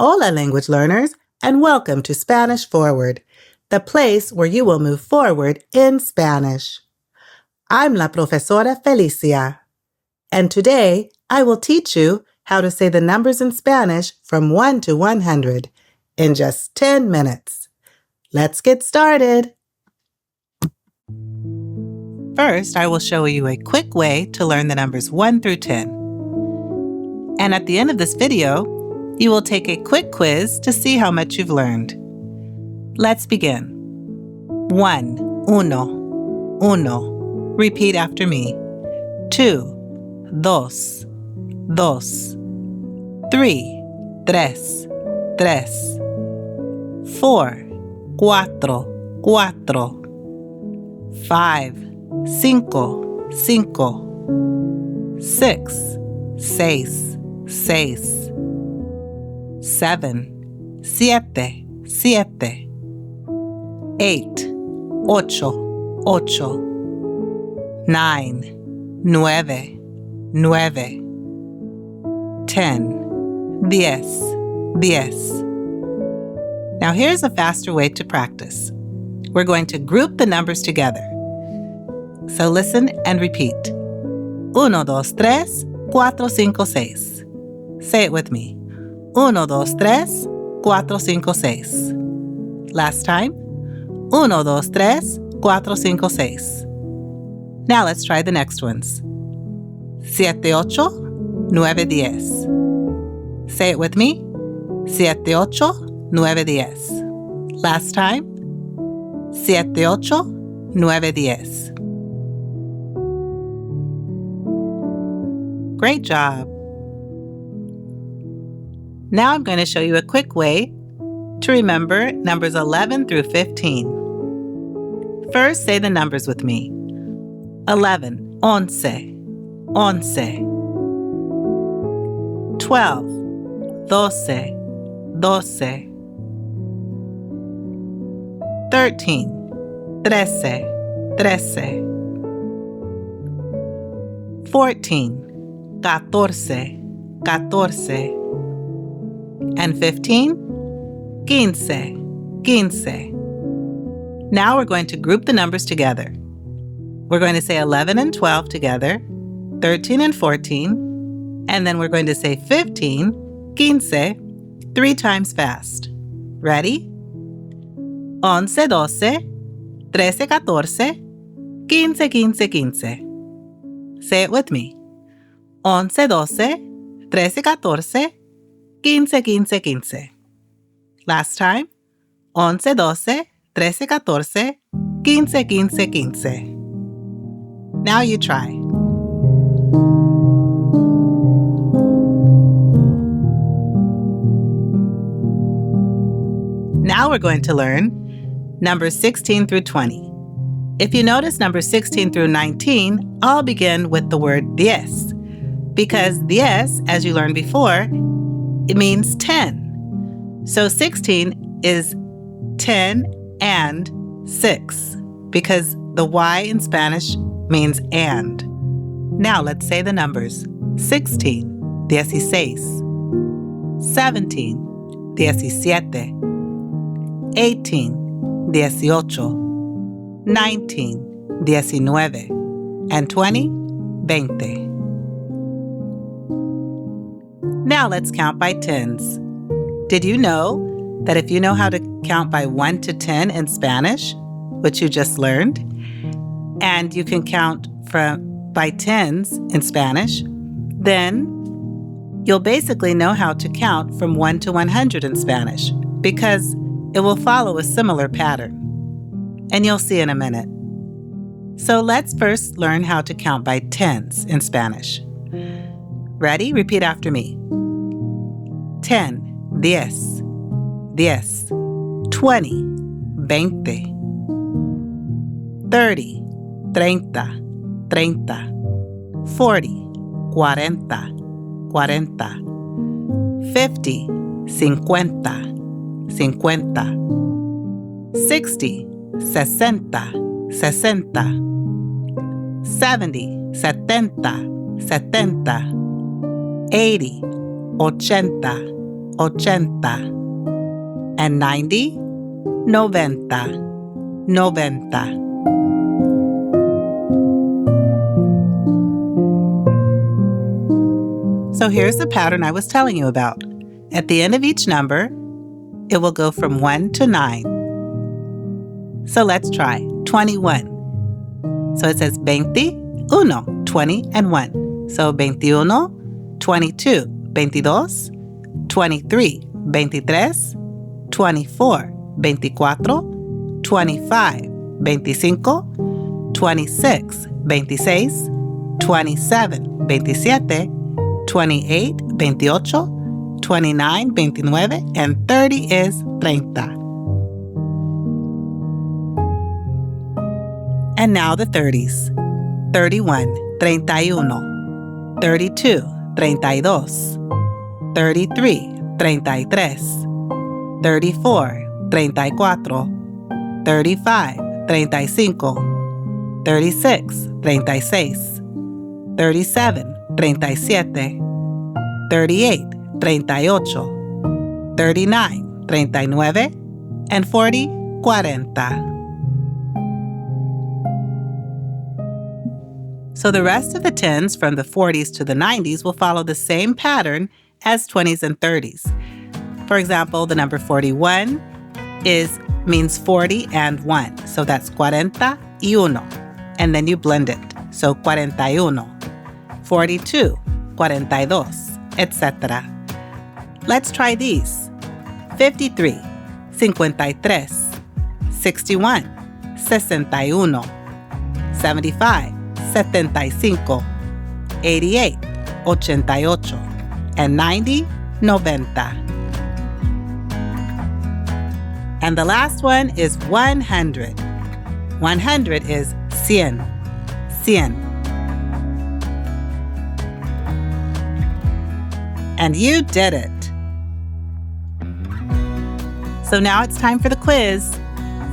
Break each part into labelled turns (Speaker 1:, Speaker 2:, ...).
Speaker 1: Hola, language learners, and welcome to Spanish Forward, the place where you will move forward in Spanish. I'm la profesora Felicia, and today I will teach you how to say the numbers in Spanish from 1 to 100 in just 10 minutes. Let's get started. First, I will show you a quick way to learn the numbers 1 through 10. And at the end of this video, you will take a quick quiz to see how much you've learned. Let's begin. 1, uno. Repeat after me. 2, dos. 3, tres. 4, cuatro. 5, cinco. 6, seis. 7, siete. 8, ocho. 9, nueve. 10, diez. Now here's a faster way to practice. We're going to group the numbers together. So listen and repeat. 1, 2, 3, 4, 5, 6. Say it with me. 1, 2, 3, 4, 5, 6. Last time. 1, 2, 3, 4, 5, 6. Now let's try the next ones. 7, 8, 9, 10. Say it with me. 7, 8, 9, 10. Last time. 7, 8, 9, 10. Great job! Now I'm going to show you a quick way to remember numbers 11 through 15. First, say the numbers with me. 11, once. 12, doce. 13, trece. 14, catorce. And 15, quince. Now we're going to group the numbers together. We're going to say 11 and 12 together, 13 and 14, and then we're going to say 15, quince, 3 times fast. Ready? 11, 12, 13, 14, quince. Say it with me. 11, 12, 13, 14, quince. Last time. 11, 12, 13, 14, quince. Now you try. Now we're going to learn numbers 16 through 20. If you notice numbers 16 through 19, all begin with the word diez, because diez, as you learned before, it means 10. So 16 is 10 and 6, because the Y in Spanish means and. Now let's say the numbers. 16, 16. 17, 17. 18, 18. 19, 19. And 20, 20. Now let's count by tens. Did you know that if you know how to count by 1 to 10 in Spanish, which you just learned, and you can count by tens in Spanish, then you'll basically know how to count from 1 to 100 in Spanish, because it will follow a similar pattern. And you'll see in a minute. So let's first learn how to count by tens in Spanish. Ready? Repeat after me. 10, 10. 20, 20. 30, 30. 40, 40. 50, 50. 60, 60. 70, 70. 80, 80. 80. And 90, 90. 90. So here's the pattern I was telling you about. At the end of each number, it will go from 1 to 9. So let's try 21. So it says 21, 20 and 1. So 21, 22, 22, 23, 23, 24, 24, 25, 25, 26, 26, 27, 27, 28, 28, 29, 29, and 30 is 30. And now the 30s. 31, 31, 32, 32, 33, 33, 34, 34, 35, 35, 36, 36, 37, 37, 38, 38, 39, 39, and 40, 40. So the rest of the 10s from the 40s to the 90s will follow the same pattern as 20s and 30s. For example, the number 41 means 40 and 1. So that's 41. And then you blend it. So 41, 42, 42, etc. Let's try these. 53, 53, 61, 61, 75, 75, 88, 88, and 90, 90. And the last one is 100. 100 is 100, 100. And you did it. So now it's time for the quiz.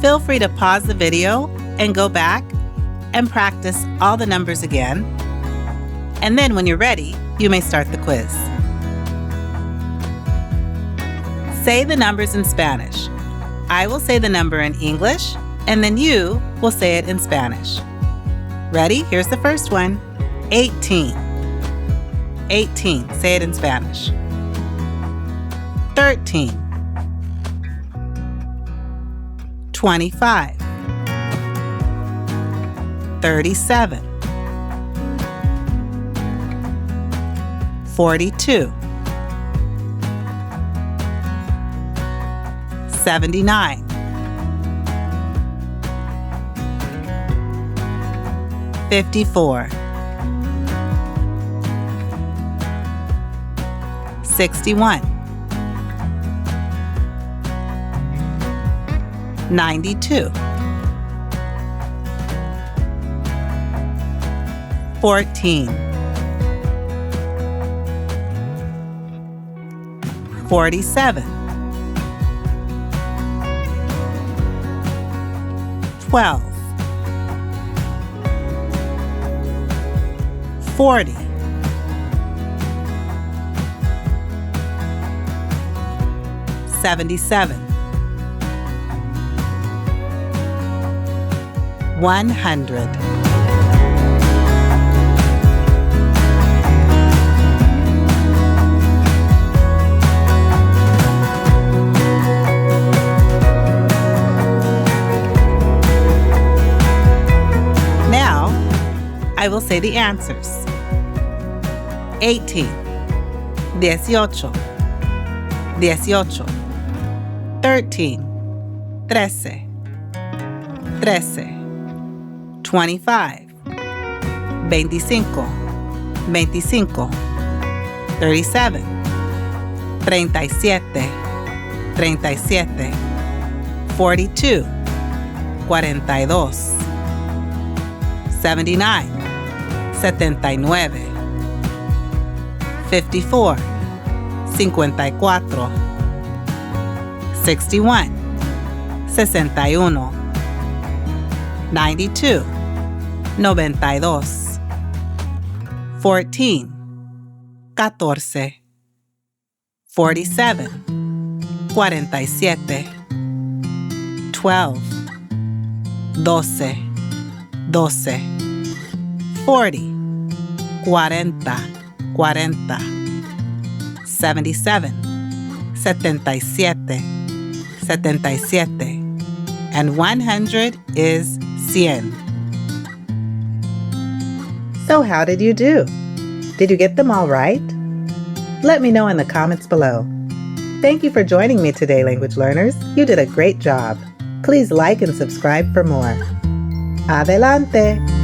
Speaker 1: Feel free to pause the video and go back and practice all the numbers again. And then when you're ready, you may start the quiz. Say the numbers in Spanish. I will say the number in English, and then you will say it in Spanish. Ready? Here's the first one. 18. 18. Say it in Spanish. 13. 25. 37. 42. 79. 54. 61. 92. 14. 47. 12. 40. 77. 100. Now, I will say the answers. 18. 18. 18. 13. 13. 13. 25. 25. 25. 37. 37. 37. 42. 42. 79. 79. 54. 54. 61. 61. 92. 92. 14. 14. 47, 47. 12, 12, 12. 40, 40, 40. 77, 77, 77. And 100 is 100. So how did you do? Did you get them all right? Let me know in the comments below. Thank you for joining me today, language learners. You did a great job. Please like and subscribe for more. Adelante!